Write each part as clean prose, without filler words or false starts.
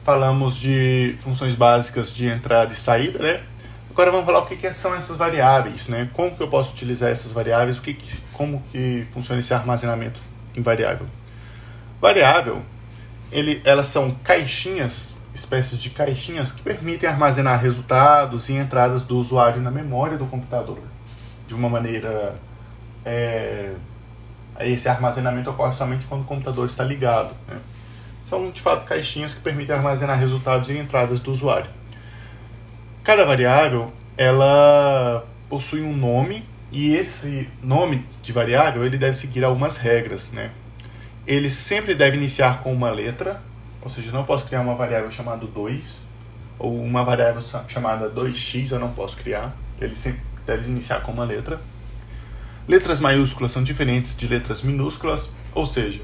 falamos de funções básicas de entrada e saída, né? Agora vamos falar o que são essas variáveis, né? Como que eu posso utilizar essas variáveis, como que funciona esse armazenamento em variável. Variável, elas são caixinhas, espécies de caixinhas que permitem armazenar resultados e entradas do usuário na memória do computador. De uma maneira... esse armazenamento ocorre somente quando o computador está ligado, né? São, de fato, caixinhas que permitem armazenar resultados e entradas do usuário. Cada variável, ela possui um nome, e esse nome de variável ele deve seguir algumas regras, né? Ele sempre deve iniciar com uma letra, ou seja, não posso criar uma variável chamada 2, ou uma variável chamada 2x eu não posso criar. Ele sempre deve iniciar com uma letra. Letras maiúsculas são diferentes de letras minúsculas, ou seja,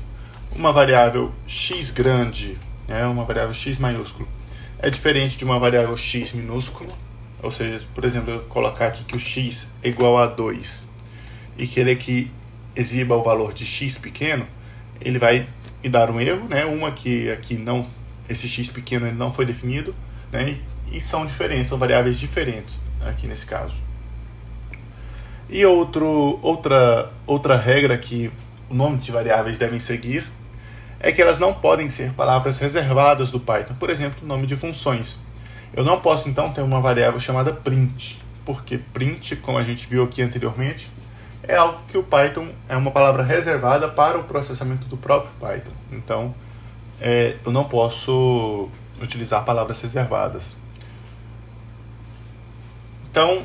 uma variável x grande, né, uma variável x maiúsculo, é diferente de uma variável x minúsculo. Ou seja, por exemplo, eu colocar aqui que o x é igual a 2 e querer que exiba o valor de x pequeno, ele vai me dar um erro, né? Que aqui não, esse x pequeno ele não foi definido, né? E são diferentes, são variáveis diferentes aqui nesse caso. E outra regra que o nome de variáveis devem seguir é que elas não podem ser palavras reservadas do Python. Por exemplo, nome de funções. Eu não posso, então, ter uma variável chamada print, porque print, como a gente viu aqui anteriormente, é algo que o Python é uma palavra reservada para o processamento do próprio Python. Então, eu não posso utilizar palavras reservadas. Então,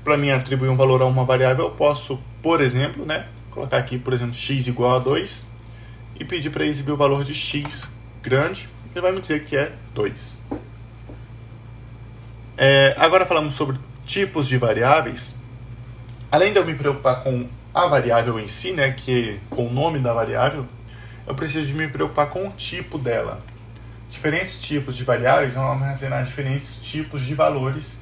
para mim atribuir um valor a uma variável, eu posso, por exemplo, né, colocar aqui, por exemplo, x igual a 2 e pedir para exibir o valor de x grande, ele vai me dizer que é 2. Agora falamos sobre tipos de variáveis. Além de eu me preocupar com a variável em si, né, com o nome da variável, eu preciso de me preocupar com o tipo dela. Diferentes tipos de variáveis vão armazenar diferentes tipos de valores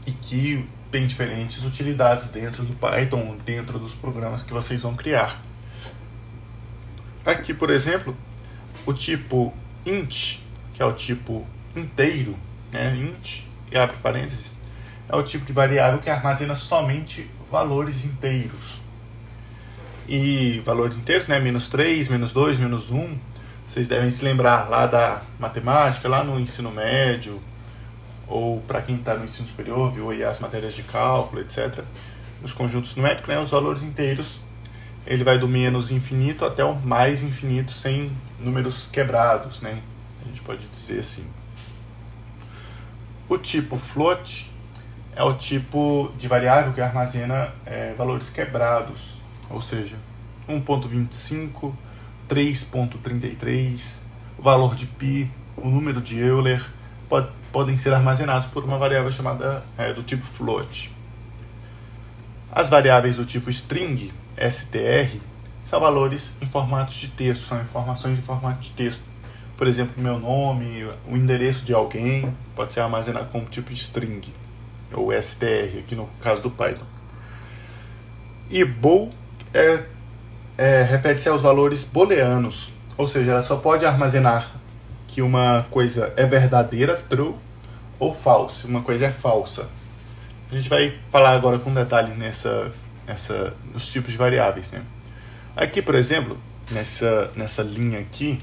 e que tem diferentes utilidades dentro do Python, dentro dos programas que vocês vão criar. Aqui, por exemplo, o tipo int, que é o tipo inteiro, né, int, e abre parênteses, é o tipo de variável que armazena somente valores inteiros. E valores inteiros, né, -3, -2, -1, vocês devem se lembrar lá da matemática, lá no ensino médio, ou para quem está no ensino superior, viu aí as matérias de cálculo, etc. Nos conjuntos numéricos, né, os valores inteiros, ele vai do menos infinito até o mais infinito, sem números quebrados, né? A gente pode dizer assim. O tipo float é o tipo de variável que armazena valores quebrados, ou seja, 1.25, 3.33, o valor de π, o número de Euler, podem ser armazenados por uma variável chamada do tipo float. As variáveis do tipo string, str, são valores em formatos de texto, são informações em formato de texto. Por exemplo, meu nome, o endereço de alguém pode ser armazenado como tipo string, ou str, aqui no caso do Python. E bool refere-se aos valores booleanos, ou seja, ela só pode armazenar que uma coisa é verdadeira, true, ou false, uma coisa é falsa. A gente vai falar agora com detalhe nos tipos de variáveis, né? Aqui, por exemplo, nessa linha aqui,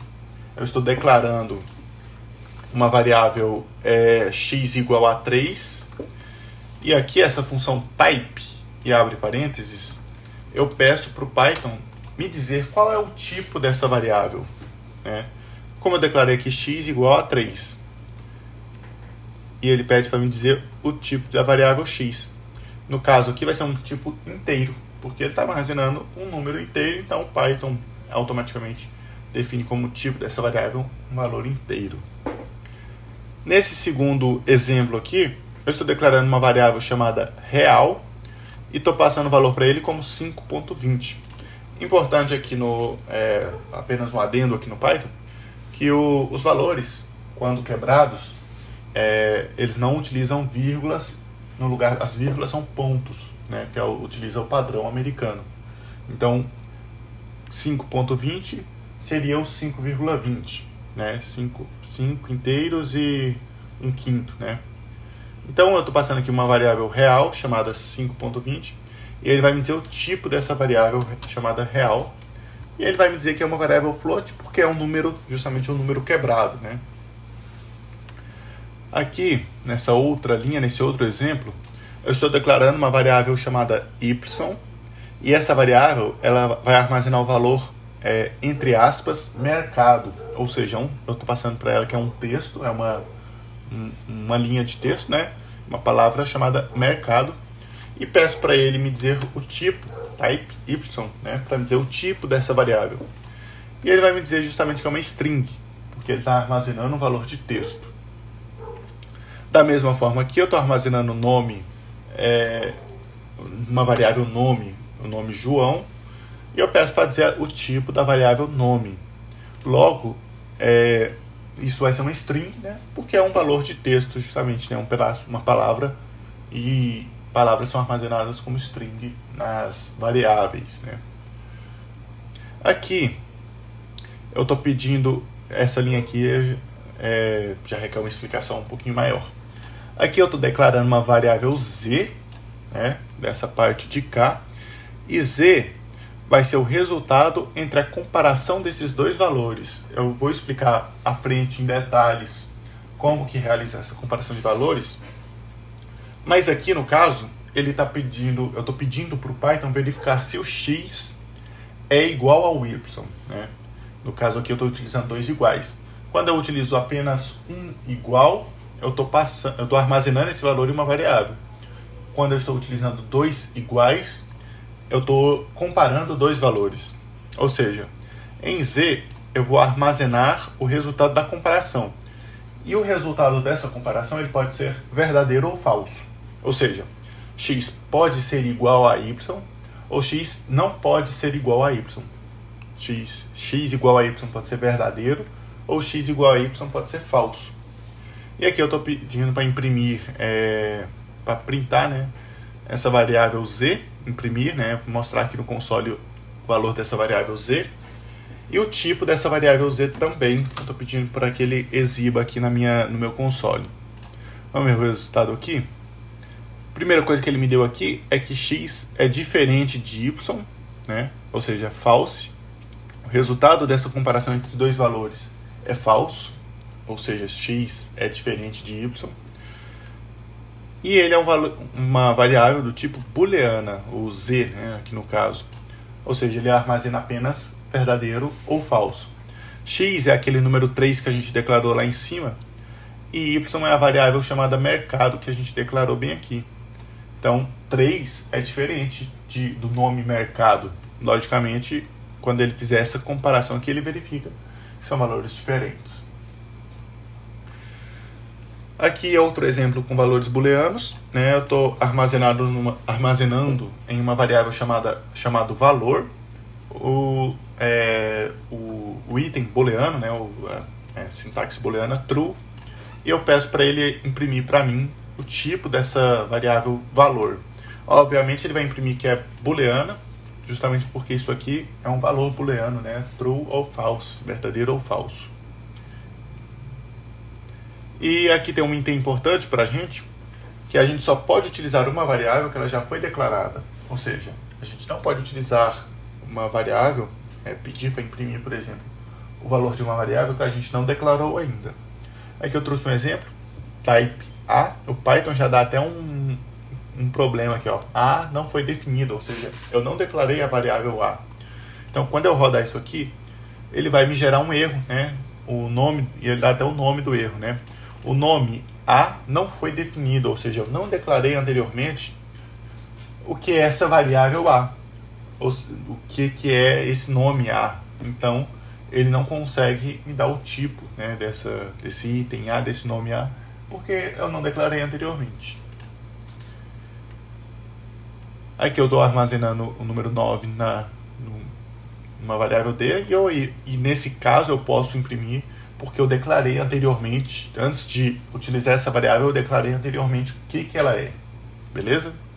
eu estou declarando uma variável x igual a 3, e aqui essa função type, e abre parênteses, eu peço para o Python me dizer qual é o tipo dessa variável, né? Como eu declarei aqui x igual a 3, e ele pede para me dizer o tipo da variável x. No caso aqui vai ser um tipo inteiro, porque ele está armazenando um número inteiro, então o Python automaticamente define como tipo dessa variável um valor inteiro. Nesse segundo exemplo aqui, eu estou declarando uma variável chamada real e estou passando o valor para ele como 5.20. Importante aqui apenas um adendo aqui no Python, que os valores, quando quebrados, eles não utilizam vírgulas no lugar, as vírgulas são pontos, né, que utiliza o padrão americano. Então, 5.20 seria o 5,20. né? 5 inteiros e 1/5, né? Então eu estou passando aqui uma variável real chamada 5.20 e ele vai me dizer o tipo dessa variável chamada real. E ele vai me dizer que é uma variável float porque é um número, justamente um número quebrado, né? Aqui, nessa outra linha, nesse outro exemplo, eu estou declarando uma variável chamada y, e essa variável ela vai armazenar o valor, entre aspas, mercado. Ou seja, eu estou passando para ela que é um texto, é uma linha de texto, né? Uma palavra chamada mercado, e peço para ele me dizer o tipo, type y, né? Para me dizer o tipo dessa variável. E ele vai me dizer justamente que é uma string, porque ele está armazenando um valor de texto. Da mesma forma aqui eu estou armazenando o nome, uma variável nome, o nome João, e eu peço para dizer o tipo da variável nome. Logo, isso vai ser uma string, né? Porque é um valor de texto, justamente, né? Um pedaço, uma palavra, e palavras são armazenadas como string nas variáveis, né? Aqui, eu estou pedindo, essa linha aqui já requer uma explicação um pouquinho maior. Aqui eu estou declarando uma variável z, né, dessa parte de cá, e z vai ser o resultado entre a comparação desses dois valores. Eu vou explicar à frente em detalhes como que realiza essa comparação de valores, mas aqui no caso eu estou pedindo para o Python verificar se o x é igual ao y, né? No caso aqui eu estou utilizando dois iguais. Quando eu utilizo apenas um igual, eu estou armazenando esse valor em uma variável. Quando eu estou utilizando dois iguais, eu estou comparando dois valores. Ou seja, em z eu vou armazenar o resultado da comparação. E o resultado dessa comparação ele pode ser verdadeiro ou falso. Ou seja, x pode ser igual a y, ou x não pode ser igual a y. X igual a y pode ser verdadeiro, ou x igual a y pode ser falso. E aqui eu estou pedindo para imprimir, para printar, né, essa variável z, imprimir, né, mostrar aqui no console o valor dessa variável z. E o tipo dessa variável z também, eu estou pedindo para que ele exiba aqui no meu console. Vamos ver o resultado aqui. Primeira coisa que ele me deu aqui é que x é diferente de y, né, ou seja, false. O resultado dessa comparação entre dois valores é falso. Ou seja, x é diferente de y. E ele é uma variável do tipo booleana, o z, né, aqui no caso. Ou seja, ele armazena apenas verdadeiro ou falso. X é aquele número 3 que a gente declarou lá em cima. E y é a variável chamada mercado que a gente declarou bem aqui. Então, 3 é diferente do nome mercado. Logicamente, quando ele fizer essa comparação aqui, ele verifica que são valores diferentes. Aqui é outro exemplo com valores booleanos, né? Eu estou armazenando em uma variável chamado valor o item booleano, né? Sintaxe booleana true, e eu peço para ele imprimir para mim o tipo dessa variável valor. Obviamente ele vai imprimir que é booleana, justamente porque isso aqui é um valor booleano, né? True ou false, verdadeiro ou falso. E aqui tem um item importante para a gente, que a gente só pode utilizar uma variável que ela já foi declarada. Ou seja, a gente não pode utilizar uma variável, pedir para imprimir, por exemplo, o valor de uma variável que a gente não declarou ainda. Aqui eu trouxe um exemplo, type A, o Python já dá até um problema aqui, ó. A não foi definido, ou seja, eu não declarei a variável A. Então, quando eu rodar isso aqui, ele vai me gerar um erro, né? O nome, e ele dá até o nome do erro, né? O nome A não foi definido, ou seja, eu não declarei anteriormente o que é essa variável A, o que é esse nome A. Então, ele não consegue me dar o tipo, né, desse item A, desse nome A, porque eu não declarei anteriormente. Aqui eu estou armazenando o número 9 numa variável D, e nesse caso eu posso imprimir porque eu declarei anteriormente, antes de utilizar essa variável, eu declarei anteriormente o que ela é. Beleza?